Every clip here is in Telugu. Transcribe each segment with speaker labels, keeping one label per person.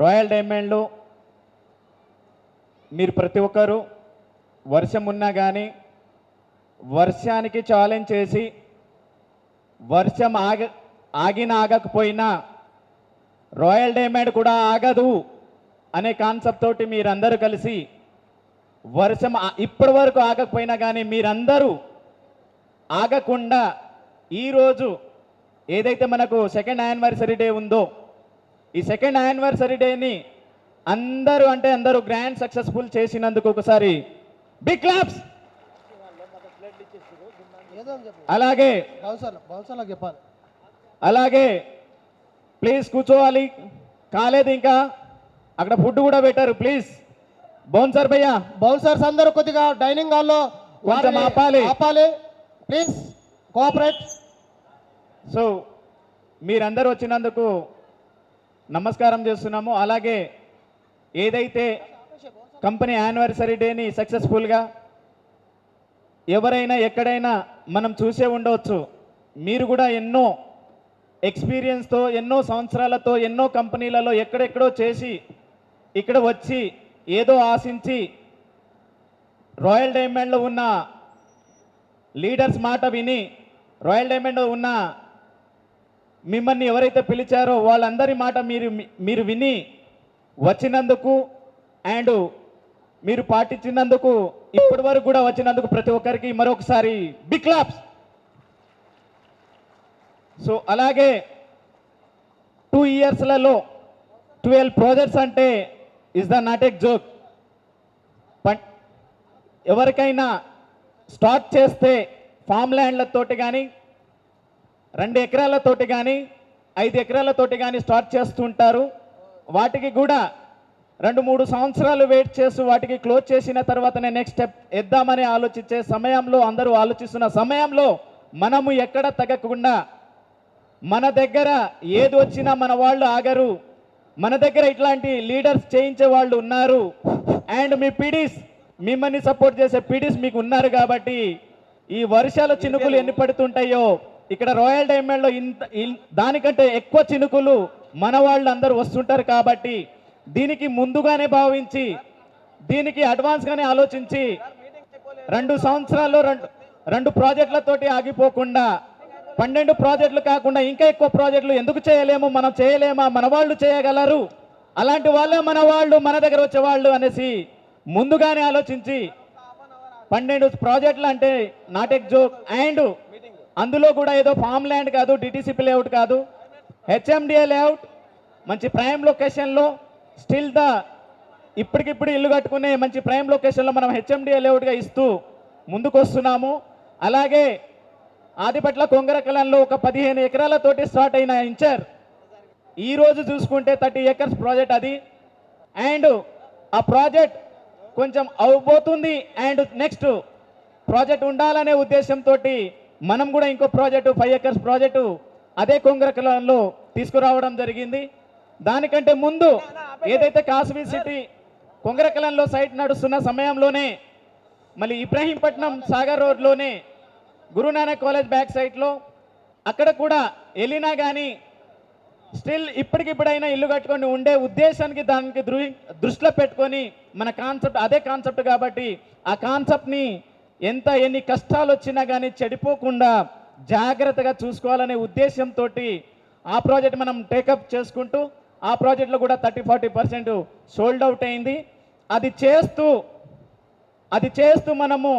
Speaker 1: రాయల్ డైమండ్లో మీరు ప్రతి ఒక్కరూ వర్షం ఉన్నా కానీ వర్షానికి ఛాలెంజ్ చేసి వర్షం ఆగకపోయినా రాయల్ డైమండ్ కూడా ఆగదు అనే కాన్సెప్ట్ తోటి మీరందరూ కలిసి వర్షం ఇప్పటి వరకు ఆగకపోయినా కానీ మీరందరూ ఆగకుండా ఈరోజు ఏదైతే మనకు సెకండ్ యానివర్సరీ డే ఉందో ఈ సెకండ్ యానివర్సరీ డేని అందరూ గ్రాండ్ సక్సెస్ఫుల్ చేసినందుకు ఒకసారి బిగ్ క్లాప్స్. అలాగే అలాగే ప్లీజ్ కూర్చోవాలి, కాలేదు ఇంకా అక్కడ ఫుడ్ కూడా పెట్టారు. ప్లీజ్ బౌన్సర్ భయ్యా,
Speaker 2: బౌన్సర్స్ అందరూ కొద్దిగా డైనింగ్ హాల్లో
Speaker 1: కొంచెం ఆపాలి
Speaker 2: ప్లీజ్ కోఆపరేట్.
Speaker 1: సో మీరందరూ వచ్చినందుకు నమస్కారం చేస్తున్నాము. అలాగే ఏదైతే కంపెనీ యానివర్సరీ డేని సక్సెస్ఫుల్గా ఎవరైనా ఎక్కడైనా మనం చూసే ఉండవచ్చు. మీరు కూడా ఎన్నో ఎక్స్పీరియన్స్తో ఎన్నో సంవత్సరాలతో ఎన్నో కంపెనీలలో ఎక్కడెక్కడో చేసి ఇక్కడ వచ్చి ఏదో ఆశించి రాయల్ డైమండ్లో ఉన్న లీడర్స్ మాట విని రాయల్ డైమండ్లో ఉన్న మిమ్మల్ని ఎవరైతే పిలిచారో వాళ్ళందరి మాట మీరు విని వచ్చినందుకు అండ్ మీరు పాటించినందుకు ఇప్పటి వరకు కూడా వచ్చినందుకు ప్రతి ఒక్కరికి మరొకసారి బిగ్ క్లాప్స్. సో అలాగే 2 ఇయర్స్లలో 12 ప్రాజెక్ట్స్ అంటే is the not a joke. ఎవరికైనా స్టార్ట్ చేస్తే ఫామ్ ల్యాండ్లతోటి కానీ 2 ఎకరాలతోటి కానీ 5 ఎకరాలతోటి కానీ స్టార్ట్ చేస్తుంటారు. వాటికి కూడా 2-3 సంవత్సరాలు వెయిట్ చేస్తూ వాటికి క్లోజ్ చేసిన తర్వాతనే నెక్స్ట్ స్టెప్ ఎద్దామని ఆలోచించే సమయంలో అందరూ ఆలోచిస్తున్న సమయంలో మనము ఎక్కడ తగ్గకుండా మన దగ్గర ఏది వచ్చినా మన వాళ్ళు ఆగరు. మన దగ్గర ఇట్లాంటి లీడర్స్ చేయించే వాళ్ళు ఉన్నారు. అండ్ మీ పీడీస్ మిమ్మల్ని సపోర్ట్ చేసే పీడీస్ మీకు ఉన్నారు. కాబట్టి ఈ వర్షాల చినుకులు ఎన్ని పడుతుంటాయో ఇక్కడ రాయల్ డైమండ్లో దానికంటే ఎక్కువ చినుకులు మన వాళ్ళు అందరూ వస్తుంటారు. కాబట్టి దీనికి ముందుగానే భావించి దీనికి అడ్వాన్స్గానే ఆలోచించి 2 సంవత్సరాల్లో 2 ప్రాజెక్టులతోటి ఆగిపోకుండా 12 ప్రాజెక్టులు కాకుండా ఇంకా ఎక్కువ ప్రాజెక్టులు ఎందుకు చేయలేము, మనం చేయలేమా, మన వాళ్ళు చేయగలరు, అలాంటి వాళ్ళే మన వాళ్ళు మన దగ్గర వచ్చేవాళ్ళు అనేసి ముందుగానే ఆలోచించి 12 ప్రాజెక్టులు అంటే నాట్ ఏ జోక్. అండ్ అందులో కూడా ఏదో ఫామ్ ల్యాండ్ కాదు, డిటిసిపి లేఅవుట్ కాదు, హెచ్ఎండిఏ లేఅవుట్ మంచి ప్రైమ్ లొకేషన్లో స్టిల్ ఇప్పటికిప్పుడు ఇల్లు కట్టుకునే మంచి ప్రైమ్ లొకేషన్లో మనం హెచ్ఎండిఏ లేఅవుట్గా ఇస్తూ ముందుకు వస్తున్నాము. అలాగే ఆదిపట్ల కొంగరకలంలో ఒక 15 ఎకరాలతోటి స్టార్ట్ అయిన ఇంచర్ ఈరోజు చూసుకుంటే 30 ఏకర్స్ ప్రాజెక్ట్ అది. అండ్ ఆ ప్రాజెక్ట్ కొంచెం అవబోతుంది. అండ్ నెక్స్ట్ ప్రాజెక్ట్ ఉండాలనే ఉద్దేశంతో మనం కూడా ఇంకో ప్రాజెక్టు 5 ఏకర్స్ ప్రాజెక్టు అదే కొంగరకలంలో తీసుకురావడం జరిగింది. దానికంటే ముందు ఏదైతే కాశ్మీ సిటీ కొంగరకలంలో సైట్ నడుస్తున్న సమయంలోనే మళ్ళీ ఇబ్రహీంపట్నం సాగర్ రోడ్లోనే గురునానక్ కాలేజ్ బ్యాక్ సైట్లో అక్కడ కూడా వెళ్ళినా కానీ స్టిల్ ఇప్పటికిప్పుడైనా ఇల్లు కట్టుకొని ఉండే ఉద్దేశానికి దానికి దృష్టిలో పెట్టుకొని మన కాన్సెప్ట్ అదే కాన్సెప్ట్. కాబట్టి ఆ కాన్సెప్ట్ని ఎన్ని కష్టాలు వచ్చినా కానీ చెడిపోకుండా జాగ్రత్తగా చూసుకోవాలనే ఉద్దేశంతో ఆ ప్రాజెక్ట్ మనం టేకప్ చేసుకుంటూ ఆ ప్రాజెక్ట్లో కూడా 30-40% సోల్డ్ అవుట్ అయింది. అది చేస్తూ మనము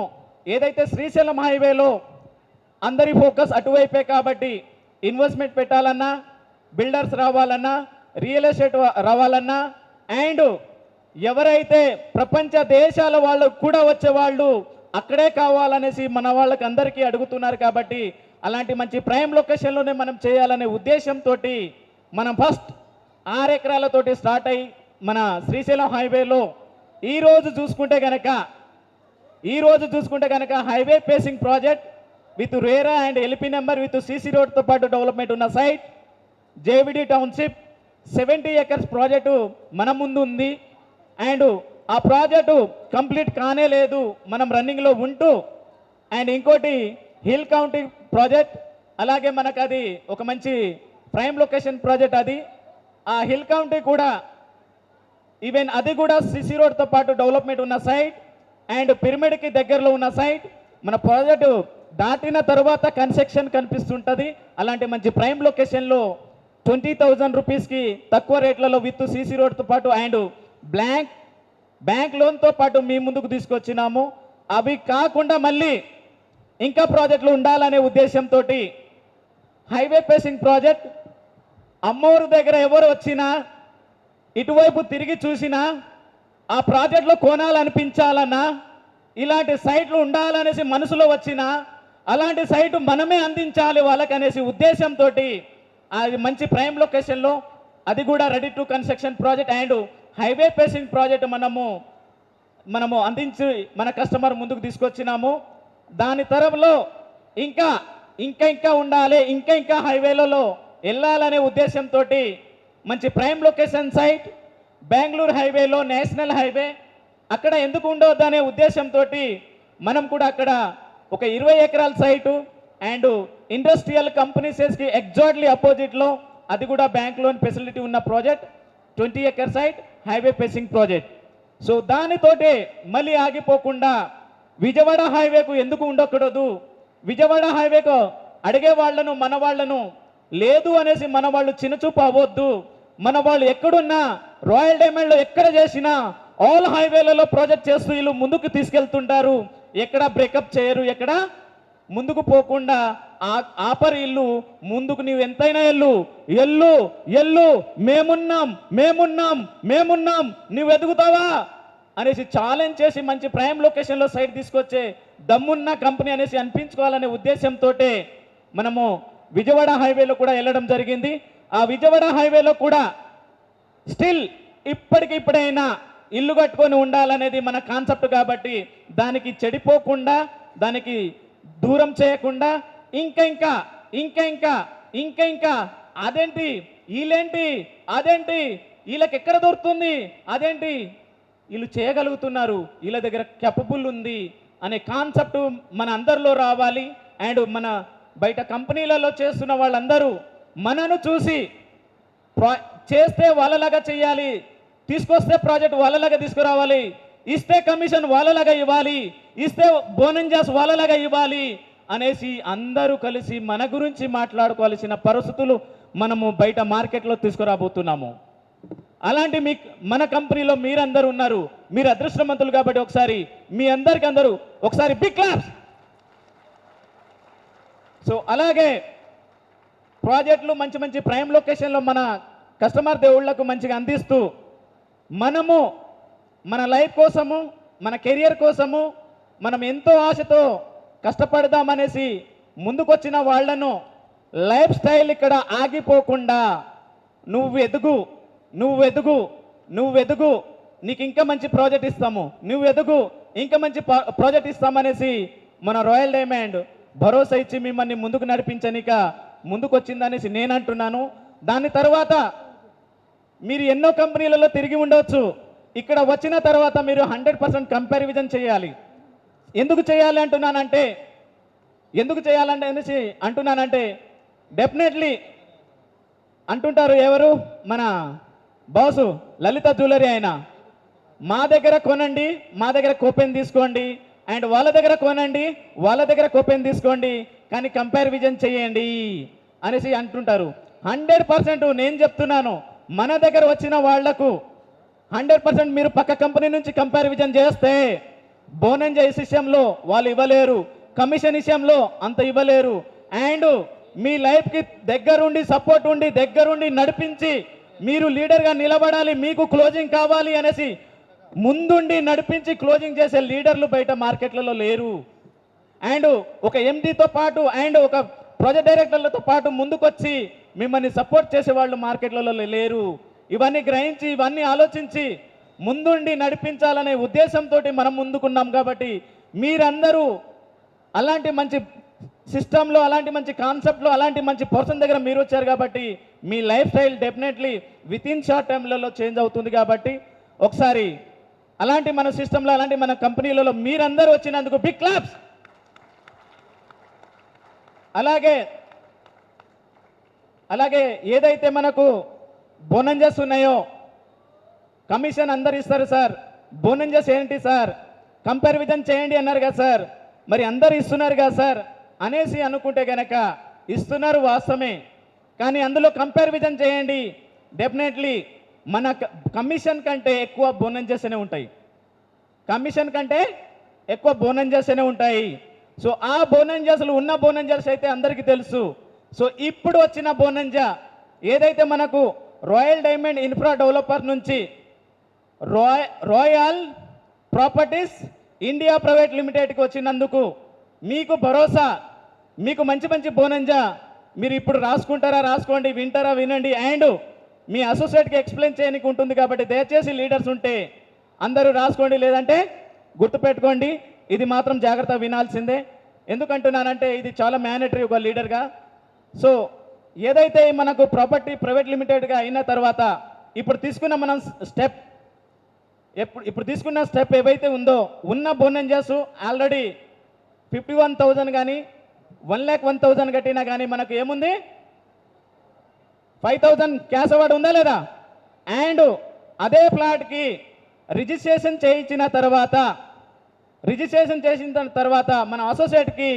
Speaker 1: ఏదైతే శ్రీశైలం హైవేలో అందరి ఫోకస్ అటువైపే. కాబట్టి ఇన్వెస్ట్మెంట్ పెట్టాలన్నా, బిల్డర్స్ రావాలన్నా, రియల్ ఎస్టేట్ రావాలన్నా, అండ్ ఎవరైతే ప్రపంచ దేశాల వాళ్ళు కూడా వచ్చేవాళ్ళు అక్కడే కావాలనేసి మన వాళ్ళకి అందరికీ అడుగుతున్నారు. కాబట్టి అలాంటి మంచి ప్రైమ్ లొకేషన్లోనే మనం చేయాలనే ఉద్దేశంతో మనం ఫస్ట్ 6 ఎకరాలతోటి స్టార్ట్ అయ్యి మన శ్రీశైలం హైవేలో ఈరోజు చూసుకుంటే కనుక highway facing project with RERA and LP number with CC రోడ్తో పాటు డెవలప్మెంట్ ఉన్న site JVD township 70 acres project మన ముందు ఉంది. అండ్ ఆ ప్రాజెక్టు కంప్లీట్ కానే లేదు, మనం రన్నింగ్లో ఉంటూ. అండ్ ఇంకోటి హిల్ కౌంటీ ప్రాజెక్ట్, అలాగే మనకు అది ఒక మంచి ప్రైమ్ లొకేషన్ ప్రాజెక్ట్ అది. ఆ హిల్ కౌంటీ కూడా ఈవెన్ అది కూడా సిసి రోడ్తో పాటు డెవలప్మెంట్ ఉన్న సైట్ అండ్ పిరమిడ్కి దగ్గరలో ఉన్న సైట్. మన ప్రాజెక్టు దాటిన తర్వాత కన్స్ట్రక్షన్ కనిపిస్తుంటుంది. అలాంటి మంచి ప్రైమ్ లొకేషన్లో 20,000 రూపీస్కి తక్కువ రేట్లలో విత్ సిసి రోడ్తో పాటు అండ్ బ్యాంక్ లోన్తో పాటు మీ ముందుకు తీసుకొచ్చినాము. అవి కాకుండా మళ్ళీ ఇంకా ప్రాజెక్టులు ఉండాలనే ఉద్దేశంతో హైవే పేసింగ్ ప్రాజెక్ట్, అమ్మోరు దగ్గర ఎవరు వచ్చినా ఇటువైపు తిరిగి చూసినా ఆ ప్రాజెక్టులో కొనాలనిపించాలన్నా ఇలాంటి సైట్లు ఉండాలనేసి మనసులో వచ్చినా అలాంటి సైటు మనమే అందించాలి వాళ్ళకనేసి ఉద్దేశంతో అది మంచి ప్రైమ్ లొకేషన్లో, అది కూడా ready to construction project and highway facing project మనము అందించి మన కస్టమర్ ముందుకు తీసుకొచ్చినాము. దాని తరంలో ఇంకా ఉండాలి, ఇంకా హైవేలలో వెళ్ళాలనే ఉద్దేశంతో మంచి ప్రైమ్ లొకేషన్ సైట్ బెంగళూరు హైవేలో, నేషనల్ హైవే అక్కడ ఎందుకు ఉండవద్దు అనే ఉద్దేశంతో మనం కూడా అక్కడ ఒక 20 ఎకరాల సైటు అండ్ ఇండస్ట్రియల్ కంపెనీసెస్కి ఎగ్జాక్ట్లీ అపోజిట్లో అది కూడా బ్యాంక్ లోన్ ఫెసిలిటీ ఉన్న project 20 acre site highway facing project. So దానితోటే మళ్ళీ ఆగిపోకుండా విజయవాడ హైవేకు ఎందుకు ఉండకూడదు, విజయవాడ హైవేకు అడిగే వాళ్ళను మన వాళ్ళను లేదు అనేసి మన వాళ్ళు చిన్నచూపు అవ్వద్దు. మన వాళ్ళు ఎక్కడున్నా రాయల్ డైమండ్లో ఎక్కడ చేసినా ఆల్ హైవేలలో ప్రాజెక్ట్ చేస్తూ వీళ్ళు ముందుకు తీసుకెళ్తుంటారు. ఎక్కడ బ్రేకప్ చేయరు, ఎక్కడ ముందుకు పోకుండా ఆపర్ ఇల్లు ముందుకు నీవు ఎంతైనా ఎల్లు మేమున్నాం నువ్వు ఎదుగుతావా అనేసి ఛాలెంజ్ చేసి మంచి ప్రైమ్ లొకేషన్లో సైట్ తీసుకొచ్చే దమ్మున్న కంపెనీ అనేసి అనిపించుకోవాలనే ఉద్దేశంతో మనము విజయవాడ హైవేలో కూడా వెళ్ళడం జరిగింది. ఆ విజయవాడ హైవేలో కూడా స్టిల్ ఇప్పటికిప్పుడైనా ఇల్లు కట్టుకొని ఉండాలనేది మన కాన్సెప్ట్ కాబట్టి దానికి చెడిపోకుండా, దానికి దూరం చేయకుండా ఇంకా అదేంటి వీళ్ళకి ఎక్కడ దొరుకుతుంది, అదేంటి వీళ్ళు చేయగలుగుతున్నారు, వీళ్ళ దగ్గర కెపబుల్ ఉంది అనే కాన్సెప్ట్ మన అందరిలో రావాలి. అండ్ మన బయట కంపెనీలలో చేస్తున్న వాళ్ళందరూ మనను చూసి చేస్తే వాళ్ళలాగా చేయాలి, తీసుకొస్తే ప్రాజెక్ట్ వాళ్ళలాగా తీసుకురావాలి, ఇస్తే కమిషన్ వాళ్ళలాగా ఇవ్వాలి, ఇస్తే బోనస్ వాళ్ళలాగా ఇవ్వాలి అనేసి అందరూ కలిసి మన గురించి మాట్లాడుకోవాల్సిన పరిస్థితులు మనము బయట మార్కెట్లో తీసుకురాబోతున్నాము. అలాంటి మన కంపెనీలో మీరందరూ ఉన్నారు, మీరు అదృష్టవంతులు కాబట్టి ఒకసారి మీ అందరూ ఒకసారి బిగ్ క్లాప్స్. సో అలాగే ప్రాజెక్టులు మంచి ప్రైమ్ లొకేషన్లో మన కస్టమర్ దేవుళ్లకు మంచిగా అందిస్తూ మనము మన లైఫ్ కోసము, మన కెరియర్ కోసము మనం ఎంతో ఆశతో కష్టపడదామనేసి ముందుకొచ్చిన వాళ్లను లైఫ్ స్టైల్ ఇక్కడ ఆగిపోకుండా నువ్వు ఎదుగు నీకు ఇంకా మంచి ప్రాజెక్ట్ ఇస్తాము, నువ్వు ఎదుగు ఇంకా మంచి ప్రాజెక్ట్ ఇస్తామనేసి మన రాయల్ డైమండ్ భరోసా ఇచ్చి మిమ్మల్ని ముందుకు నడిపించనిక ముందుకు వచ్చిందనేసి నేను అంటున్నాను. దాని తర్వాత మీరు ఎన్నో కంపెనీలలో తిరిగి ఉండవచ్చు, ఇక్కడ వచ్చిన తర్వాత మీరు 100% కంపారిజన్ చేయాలి. ఎందుకు చేయాలంటే డెఫినెట్లీ అంటుంటారు ఎవరు, మన బాసు లలిత జ్యువెలరీ అయినా మా దగ్గర కొనండి, మా దగ్గర కూపెన్ తీసుకోండి, అండ్ వాళ్ళ దగ్గర కొనండి, వాళ్ళ దగ్గర కూపెన్ తీసుకోండి, కానీ కంపారిజన్ చేయండి అనేసి అంటుంటారు. 100% నేను చెప్తున్నాను, మన దగ్గర వచ్చిన వాళ్లకు 100% మీరు పక్క కంపెనీ నుంచి కంపారిజన్ చేస్తే బోనస్ విషయంలో వాళ్ళు ఇవ్వలేరు, కమిషన్ విషయంలో అంత ఇవ్వలేరు, అండ్ మీ లైఫ్కి దగ్గరుండి సపోర్ట్ ఉండి దగ్గరుండి నడిపించి మీరు లీడర్గా నిలబడాలి, మీకు క్లోజింగ్ కావాలి అనేసి ముందుండి నడిపించి క్లోజింగ్ చేసే లీడర్లు బయట మార్కెట్లలో లేరు. అండ్ ఒక ఎండీతో పాటు అండ్ ఒక ప్రాజెక్ట్ డైరెక్టర్లతో పాటు ముందుకొచ్చి మిమ్మల్ని సపోర్ట్ చేసే వాళ్ళు మార్కెట్లలో లేరు. ఇవన్నీ గ్రహించి, ఇవన్నీ ఆలోచించి ముందుండి నడిపించాలనే ఉద్దేశంతో మనం ముందుకున్నాం. కాబట్టి మీరందరూ అలాంటి మంచి సిస్టంలో, అలాంటి మంచి కాన్సెప్ట్లో, అలాంటి మంచి పర్సన్ దగ్గర మీరు వచ్చారు కాబట్టి మీ life style definitely with in short టైంలలో చేంజ్ అవుతుంది. కాబట్టి ఒకసారి అలాంటి మన సిస్టంలో, అలాంటి మన కంపెనీలలో మీరందరూ వచ్చినందుకు బిగ్ క్లాప్స్. అలాగే ఏదైతే మనకు బోనస్ ఉన్నాయో కమిషన్ అందరు ఇస్తారు సార్, బోనస్ ఏంటి సార్, కంపారిజన్ చేయండి అన్నారు కదా సార్, మరి అందరు ఇస్తున్నారు కదా సార్ అనేసి అనుకుంటే గనక ఇస్తున్నారు వాస్తవమే, కానీ అందులో కంపారిజన్ చేయండి, డెఫినెట్లీ మన కమిషన్ కంటే ఎక్కువ బోనసెస్ ఉంటాయి, కమిషన్ కంటే ఎక్కువ బోనసెస్ ఉంటాయి. సో ఆ బోనసెస్లు ఉన్న బోనసెస్ అయితే అందరికీ తెలుసు. సో ఇప్పుడు వచ్చిన బోనజా ఏదైతే మనకు రాయల్ డైమండ్ ఇన్ఫ్రా డెవలపర్ నుంచి రాయల్ ప్రాపర్టీస్ ఇండియా ప్రైవేట్ లిమిటెడ్కి వచ్చినందుకు మీకు భరోసా, మీకు మంచి మంచి బోనజా మీరు ఇప్పుడు రాసుకుంటారా రాసుకోండి, వింటారా వినండి, అండ్ మీ అసోసియేట్కి ఎక్స్ప్లెయిన్ చేయడానికి ఉంటుంది కాబట్టి దయచేసి లీడర్స్ ఉంటే అందరూ రాసుకోండి, లేదంటే గుర్తుపెట్టుకోండి, ఇది మాత్రం జాగ్రత్త వినాల్సిందే. ఎందుకంటున్నానంటే ఇది చాలా మ్యాండేటరీ ఒక లీడర్గా. సో ఏదైతే మనకు ప్రాపర్టీ ప్రైవేట్ లిమిటెడ్గా అయిన తర్వాత ఇప్పుడు తీసుకున్న మనం స్టెప్, ఇప్పుడు తీసుకున్న స్టెప్ ఏవైతే ఉందో ఉన్న బోనస్ ఆల్రెడీ 51,000 కానీ 1,01,000 కట్టినా కానీ మనకు ఏముంది 5,000 క్యాష్ అవార్డు ఉందా లేదా? అండ్ అదే ప్లాట్కి రిజిస్ట్రేషన్ చేయించిన తర్వాత మన అసోసియేట్కి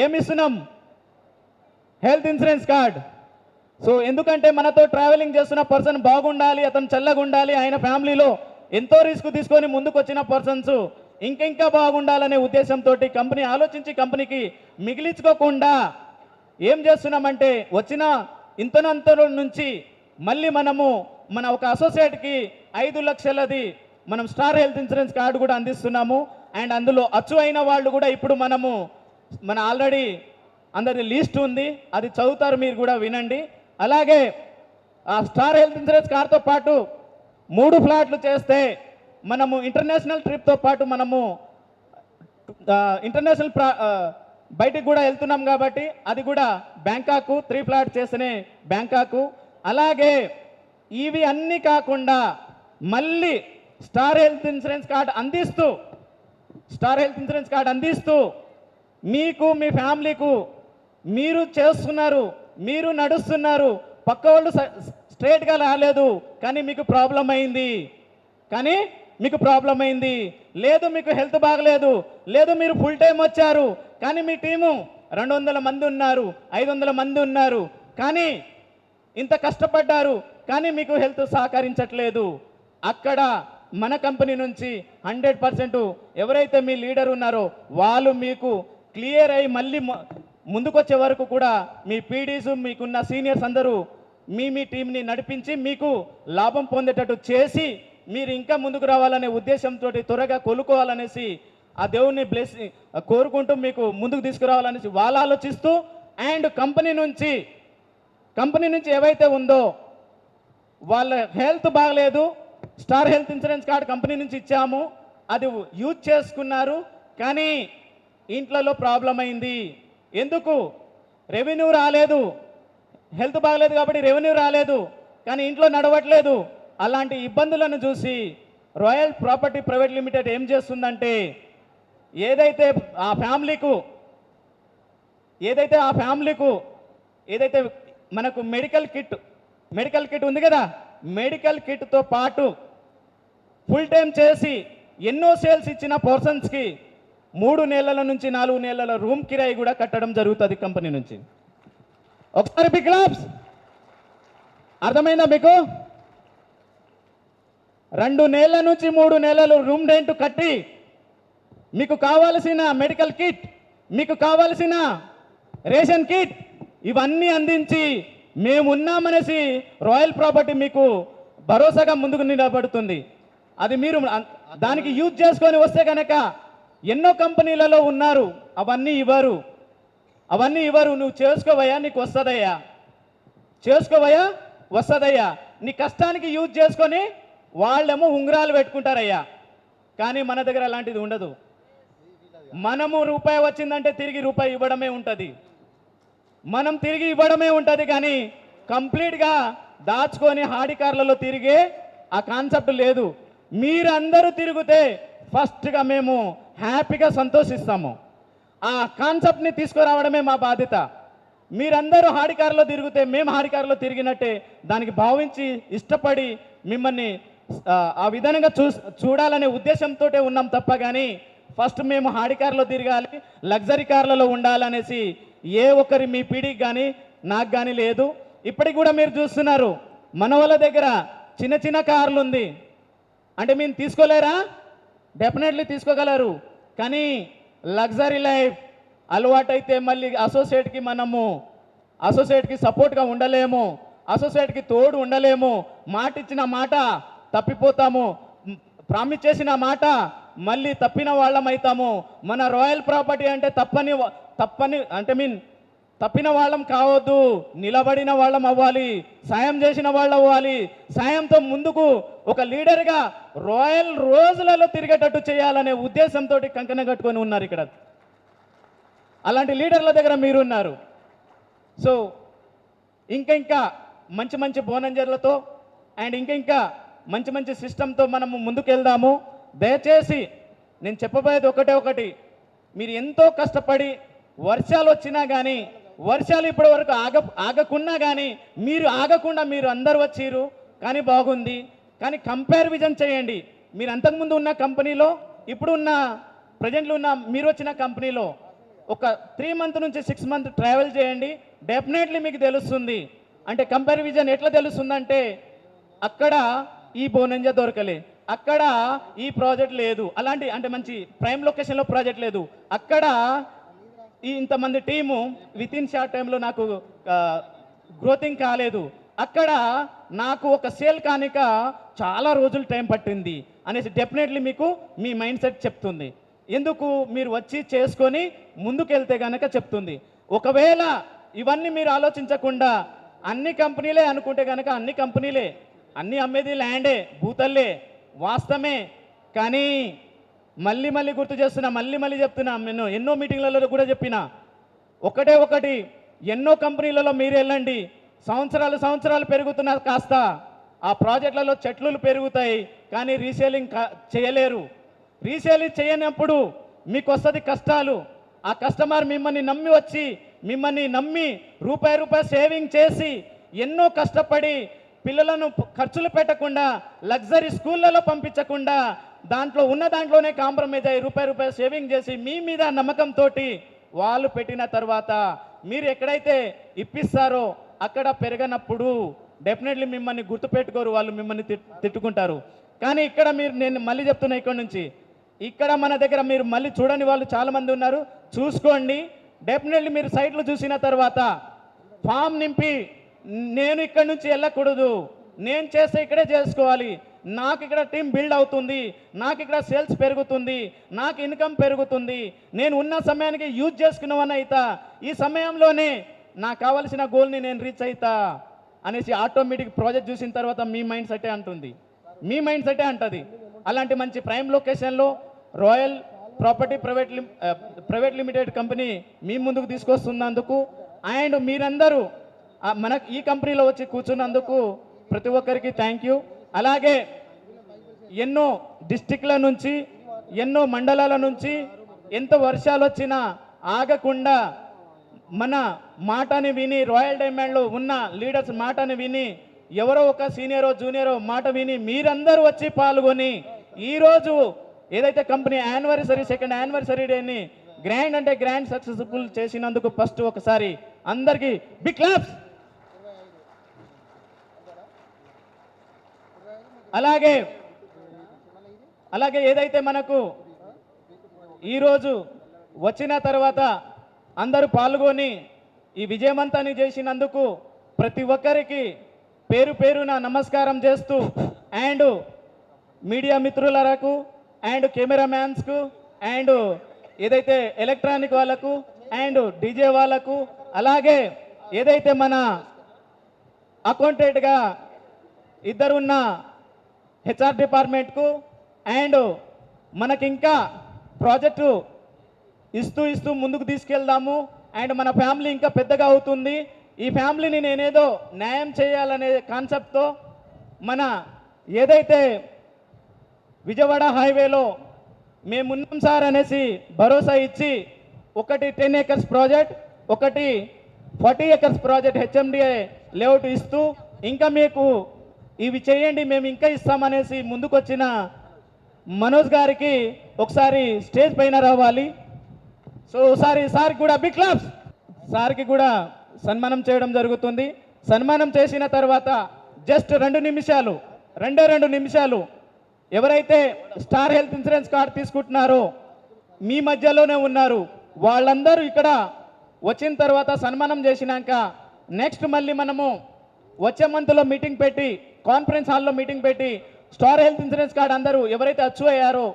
Speaker 1: ఏమి ఇస్తున్నాం? Health insurance card. సో ఎందుకంటే మనతో ట్రావెలింగ్ చేస్తున్న పర్సన్ బాగుండాలి, అతను చల్లగా ఉండాలి, ఆయన ఫ్యామిలీలో ఎంతో రిస్క్ తీసుకొని ముందుకు వచ్చిన పర్సన్స్ ఇంకా బాగుండాలనే ఉద్దేశంతో కంపెనీ ఆలోచించి కంపెనీకి మిగిలించుకోకుండా ఏం చేస్తున్నామంటే వచ్చిన ఇంతనంతలో నుంచి మళ్ళీ మనము మన ఒక అసోసియేట్కి 5 లక్షలది మనం స్టార్ హెల్త్ ఇన్సూరెన్స్ కార్డు కూడా అందిస్తున్నాము. అండ్ అందులో అచ్చు అయిన వాళ్ళు కూడా ఇప్పుడు మన ఆల్రెడీ అందరి లిస్ట్ ఉంది, అది చదువుతారు, మీరు కూడా వినండి. అలాగే ఆ స్టార్ హెల్త్ ఇన్సూరెన్స్ కార్డుతో పాటు 3 ఫ్లాట్లు చేస్తే మనము ఇంటర్నేషనల్ ట్రిప్తో పాటు మనము ఇంటర్నేషనల్ బయటికి కూడా వెళ్తున్నాం కాబట్టి అది కూడా బ్యాంకాక్ 3 ఫ్లాట్ చేస్తేనే బ్యాంకాక్. అలాగే ఇవి అన్నీ కాకుండా మళ్ళీ స్టార్ హెల్త్ ఇన్సూరెన్స్ కార్డు అందిస్తూ మీకు మీ ఫ్యామిలీకు మీరు చేస్తున్నారు, మీరు నడుస్తున్నారు, పక్క వాళ్ళు స్ట్రైట్గా రాలేదు కానీ మీకు ప్రాబ్లం అయింది, లేదు మీకు హెల్త్ బాగలేదు, లేదు మీరు ఫుల్ టైం వచ్చారు కానీ మీ టీము 200 మంది ఉన్నారు, 500 మంది ఉన్నారు, కానీ ఇంత కష్టపడ్డారు కానీ మీకు హెల్త్ సహకరించట్లేదు. అక్కడ మన కంపెనీ నుంచి 100% ఎవరైతే మీ లీడర్ ఉన్నారో వాళ్ళు మీకు క్లియర్ అయ్యి మళ్ళీ ముందుకొచ్చే వరకు కూడా మీ పీడీస్ మీకున్న సీనియర్స్ అందరూ మీ టీంని నడిపించి మీకు లాభం పొందేటట్టు చేసి మీరు ఇంకా ముందుకు రావాలనే ఉద్దేశంతో త్వరగా కొలుకోవాలనేసి ఆ దేవుణ్ణి కోరుకుంటూ మీకు ముందుకు తీసుకురావాలనేసి వాళ్ళు ఆలోచిస్తూ, అండ్ కంపెనీ నుంచి ఏవైతే ఉందో వాళ్ళ హెల్త్ బాగలేదు, star health insurance card company నుంచి ఇచ్చాము, అది యూజ్ చేసుకున్నారు కానీ ఇంట్లో ప్రాబ్లం అయింది. ఎందుకు? రెవెన్యూ రాలేదు, హెల్త్ బాగలేదు కాబట్టి రెవెన్యూ రాలేదు, కానీ ఇంట్లో నడవట్లేదు. అలాంటి ఇబ్బందులను చూసి రాయల్ ప్రాపర్టీ ప్రైవేట్ లిమిటెడ్ ఏం చేస్తుందంటే ఏదైతే ఆ ఫ్యామిలీకు మనకు మెడికల్ కిట్ ఉంది కదా, మెడికల్ కిట్తో పాటు ఫుల్ టైం చేసి ఎన్నో సేల్స్ ఇచ్చిన పర్సన్స్కి 3 నెలల నుంచి 4 నెలల రూమ్ కిరాయి కూడా కట్టడం జరుగుతుంది కంపెనీ నుంచి. ఒకసారి బిగ్ క్లాప్స్. అర్థమైందా మీకు? 2 నెలల నుంచి 3 నెలలు రూమ్ రెంట్ కట్టి మీకు కావాల్సిన మెడికల్ కిట్, మీకు కావాల్సిన రేషన్ కిట్ ఇవన్నీ అందించి మేమున్నామనేసి రాయల్ ప్రాపర్టీ మీకు భరోసాగా ముందుకు నిలబడుతుంది. అది మీరు దానికి యూజ్ చేసుకొని వస్తే కనుక ఎన్నో కంపెనీలలో ఉన్నారు, అవన్నీ ఇవ్వరు. నువ్వు చేసుకోవయ్యా, నీకు వస్తుందయ్యా, నీ కష్టానికి యూజ్ చేసుకొని వాళ్ళేమో ఉంగరాలు పెట్టుకుంటారయ్యా. కానీ మన దగ్గర అలాంటిది ఉండదు. మనము రూపాయి వచ్చిందంటే తిరిగి రూపాయి ఇవ్వడమే ఉంటుంది, కానీ కంప్లీట్గా దాచుకొని హాడికార్లలో తిరిగే ఆ కాన్సెప్ట్ లేదు. మీరందరూ తిరిగితే ఫస్ట్గా మేము హ్యాపీగా సంతోషిస్తాము. ఆ కాన్సెప్ట్ని తీసుకురావడమే మా బాధ్యత. మీరందరూ హాడికారులో తిరిగితే మేము హాడికారులో తిరిగినట్టే దానికి భావించి ఇష్టపడి మిమ్మల్ని ఆ విధంగా చూడాలనే ఉద్దేశంతో ఉన్నాం తప్ప కానీ ఫస్ట్ మేము హాడి కార్లో తిరగాలి, లగ్జరీ కార్లలో ఉండాలనేసి ఏ ఒక్కరి మీ పీడికి కానీ నాకు కానీ లేదు. ఇప్పటికి కూడా మీరు చూస్తున్నారు మన వాళ్ళ దగ్గర చిన్న చిన్న కార్లు ఉంది అంటే మీరు తీసుకోలేరా? డెఫినెట్లీ తీసుకోగలరు. కానీ లగ్జరీ లైఫ్ అలవాటైతే మళ్ళీ అసోసియేట్కి సపోర్ట్గా ఉండలేము, అసోసియేట్కి తోడు ఉండలేము. మాట ఇచ్చిన మాట తప్పిపోతాము, ప్రామిస్ చేసిన మాట మళ్ళీ తప్పిన వాళ్ళం అవుతాము. మన రాయల్ ప్రాపర్టీ అంటే తప్పిన వాళ్ళం కావద్దు, నిలబడిన వాళ్ళం అవ్వాలి, సాయం చేసిన వాళ్ళు అవ్వాలి. సాయంతో ముందుకు ఒక లీడర్గా రాయల్ రోజులలో తిరిగేటట్టు చేయాలనే ఉద్దేశంతో కంకణం కట్టుకొని ఉన్నారు ఇక్కడ. అలాంటి లీడర్ల దగ్గర మీరున్నారు. సో ఇంకా మంచి మంచి బోనంజర్లతో అండ్ ఇంకా మంచి సిస్టంతో మనము ముందుకెళ్దాము. దయచేసి నేను చెప్పబోయేది ఒకటి, మీరు ఎంతో కష్టపడి వర్షాలు వచ్చినా కానీ, వర్షాలు ఇప్పటి వరకు ఆగకున్నా కానీ మీరు ఆగకుండా మీరు అందరు వచ్చిర్రు కానీ బాగుంది. కానీ కంపారిజన్ చేయండి. మీరు అంతకుముందు ఉన్న కంపెనీలో ఇప్పుడు ఉన్న ప్రజెంట్లో ఉన్న మీరు వచ్చిన కంపెనీలో ఒక 3 months నుంచి 6 months ట్రావెల్ చేయండి, డెఫినెట్లీ మీకు తెలుస్తుంది. అంటే కంపారిజన్ ఎట్లా తెలుస్తుందంటే అక్కడ ఈ బోనంజ దొరకలే, అక్కడ ఈ ప్రాజెక్ట్ లేదు, అలాంటి అంటే మంచి ప్రైమ్ లొకేషన్లో ప్రాజెక్ట్ లేదు, అక్కడ ఇంతమంది టీము విత్ ఇన్ షార్ట్ టైంలో నాకు గ్రోతింగ్ కాలేదు, అక్కడ నాకు ఒక సేల్ కానిక చాలా రోజులు టైం పట్టింది అనేసి డెఫినెట్లీ మీకు మీ మైండ్ సెట్ చెప్తుంది. ఎందుకు మీరు వచ్చి చేసుకొని ముందుకెళ్తే కనుక చెప్తుంది. ఒకవేళ ఇవన్నీ మీరు ఆలోచించకుండా అన్ని కంపెనీలే అనుకుంటే కనుక అన్ని కంపెనీలే, అన్ని అమ్మేది ల్యాండే, భూతల్లే, వాస్తవమే. కానీ మళ్ళీ గుర్తు చేస్తున్నా, మళ్ళీ చెప్తున్నా, నేను ఎన్నో మీటింగ్లలో కూడా చెప్పిన ఒకటి, ఎన్నో కంపెనీలలో మీరు వెళ్ళండి, సంవత్సరాలు పెరుగుతున్నా కాస్త ఆ ప్రాజెక్టులలో చెట్లు పెరుగుతాయి కానీ రీసేలింగ్ చేయలేరు. రీసేలింగ్ చేయనప్పుడు మీకు వస్తుంది కష్టాలు. ఆ కస్టమర్ మిమ్మల్ని నమ్మి వచ్చి మిమ్మల్ని నమ్మి రూపాయి సేవింగ్ చేసి ఎన్నో కష్టపడి పిల్లలను ఖర్చులు పెట్టకుండా లగ్జరీ స్కూళ్ళలో పంపించకుండా దాంట్లోనే కాంప్రమైజ్ అయ్యి రూపాయి సేవింగ్ చేసి మీ మీద నమ్మకంతో వాళ్ళు పెట్టిన తర్వాత మీరు ఎక్కడైతే ఇప్పిస్తారో అక్కడ పెరగనప్పుడు డెఫినెట్లీ మిమ్మల్ని గుర్తుపెట్టుకోరు, వాళ్ళు మిమ్మల్ని తిట్టుకుంటారు. కానీ ఇక్కడ నేను మళ్ళీ చెప్తున్నా, ఇక్కడ మన దగ్గర మీరు మళ్ళీ చూడని వాళ్ళు చాలామంది ఉన్నారు, చూసుకోండి. డెఫినెట్లీ మీరు సైట్లు చూసిన తర్వాత ఫామ్ నింపి నేను ఇక్కడ నుంచి వెళ్ళకూడదు, నేను చేస్తే ఇక్కడే చేసుకోవాలి, నాకు ఇక్కడ టీం బిల్డ్ అవుతుంది, నాకు ఇక్కడ సేల్స్ పెరుగుతుంది, నాకు ఇన్కమ్ పెరుగుతుంది, నేను ఉన్న సమయానికి యూజ్ చేసుకున్నవన్న అవుతా, ఈ సమయంలోనే నాకు కావాల్సిన గోల్ని నేను రీచ్ అవుతా అనేసి ఆటోమేటిక్ ప్రాజెక్ట్ చూసిన తర్వాత మీ మైండ్ సెటే అంటుంది. అలాంటి మంచి ప్రైమ్ లొకేషన్లో royal property private limited company మీ ముందుకు తీసుకొస్తున్నందుకు అండ్ మీరందరూ ఈ కంపెనీలో వచ్చి కూర్చున్నందుకు ప్రతి ఒక్కరికి థ్యాంక్ యూ. అలాగే ఎన్నో డిస్టిక్ల నుంచి ఎన్నో మండలాల నుంచి ఎంత వర్షాలు వచ్చినా ఆగకుండా మన మాటని విని రాయల్ డైమండ్లో ఉన్న లీడర్స్ మాటని విని ఎవరో ఒక సీనియరో జూనియరో మాట విని మీరందరూ వచ్చి పాల్గొని ఈరోజు ఏదైతే కంపెనీ సెకండ్ యానివర్సరీ డేని గ్రాండ్ సక్సెస్ఫుల్ చేసినందుకు ఫస్ట్ ఒకసారి అందరికీ బిగ్ క్లాప్స్. అలాగే ఏదైతే మనకు ఈరోజు వచ్చిన తర్వాత అందరూ పాల్గొని ఈ విజయవంతాన్ని చేసినందుకు ప్రతి ఒక్కరికి పేరున నమస్కారం చేస్తూ అండ్ మీడియా మిత్రులకు అండ్ కెమెరామ్యాన్స్కు అండ్ ఏదైతే ఎలక్ట్రానిక్ వాళ్ళకు అండ్ డీజే వాళ్ళకు అలాగే ఏదైతే మన అకౌంటెంట్గా ఇద్దరున్న హెచ్ఆర్ డిపార్ట్మెంట్కు అండ్ మనకింకా ప్రాజెక్టు ఇస్తూ ముందుకు తీసుకెళ్దాము అండ్ మన ఫ్యామిలీ ఇంకా పెద్దగా అవుతుంది. ఈ ఫ్యామిలీని నేనేదో న్యాయం చేయాలనే కాన్సెప్ట్తో మన ఏదైతే విజయవాడ హైవేలో మేమున్నాం సార్ అనేసి భరోసా ఇచ్చి ఒకటి 10 acres ప్రాజెక్ట్, ఒకటి 40 acres ప్రాజెక్ట్ హెచ్ఎండిఏ లేఅవుట్ ఇస్తూ ఇంకా మీకు ఇవి చేయండి మేము ఇంకా ఇస్తామనేసి ముందుకొచ్చిన మనోజ్ గారికి ఒకసారి స్టేజ్ పైన రావాలి. సో ఒకసారి సార్కి కూడా బిగ్ క్లాప్స్. సార్కి కూడా సన్మానం చేయడం జరుగుతుంది. సన్మానం చేసిన తర్వాత జస్ట్ 2 నిమిషాలు, 2 నిమిషాలు ఎవరైతే స్టార్ హెల్త్ ఇన్సూరెన్స్ కార్డు తీసుకుంటున్నారో మీ మధ్యలోనే ఉన్నారు వాళ్ళందరూ ఇక్కడ వచ్చిన తర్వాత సన్మానం చేసినాక నెక్స్ట్ మళ్ళీ మనము వచ్చే మంత్లో మీటింగ్ పెట్టి కాన్ఫరెన్స్ హాల్లో మీటింగ్ పెట్టి స్టార్ హెల్త్ ఇన్సూరెన్స్ కార్డు అందరూ ఎవరైతే అచీవ్ అయ్యారో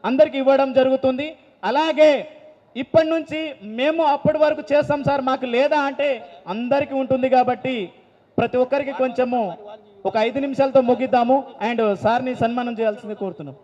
Speaker 1: అందరికి ఇవ్వడం జరుగుతుంది. అలాగే ఇప్పటి నుంచి మేము అప్పటి వరకు చేస్తాం సార్ మాకు లేదా అంటే అందరికీ ఉంటుంది కాబట్టి ప్రతి ఒక్కరికి కొంచెము ఒక 5 నిమిషాలతో ముగిద్దాము అండ్ సార్ని సన్మానం చేయాల్సింది కోరుతున్నాం.